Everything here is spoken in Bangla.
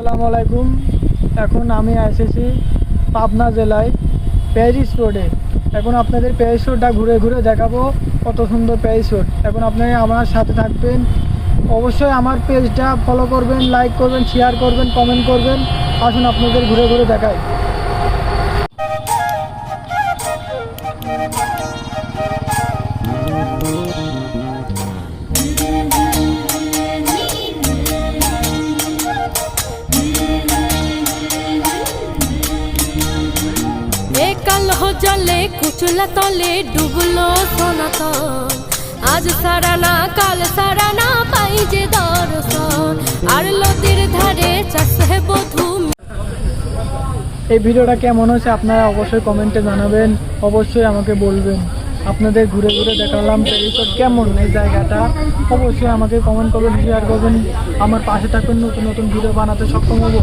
আসসালামু আলাইকুম। এখন আমি এসেছি পাবনা জেলায় প্যারিস রোডে। এখন আপনাদের প্যারিস রোডটা ঘুরে ঘুরে দেখাবো, কত সুন্দর প্যারিস রোড। এখন আপনারা আমার সাথে থাকবেন, অবশ্যই আমার পেজটা ফলো করবেন, লাইক করবেন, শেয়ার করবেন, কমেন্ট করবেন। আসুন আপনাদের ঘুরে ঘুরে দেখাই। কালো জলে কুচলা তলে ডুবলো সনাতন, আজ সারানা কাল সারানা পাই যে দর্শন, আর নদীর ধারে চাষে বধূ। এই ভিডিওটা কেমন হয়েছে আপনারা অবশ্যই কমেন্টে জানাবেন, অবশ্যই আমাকে বলবেন। আপনাদের ঘুরে ঘুরে দেখালাম প্যারিস রোড কেমন এই জায়গাটা, অবশ্যই আমাকে কমেন্ট করবেন, শেয়ার করবেন, আমার পাশে থাকবেন, নতুন নতুন ভিডিও বানাতে সক্ষম হব।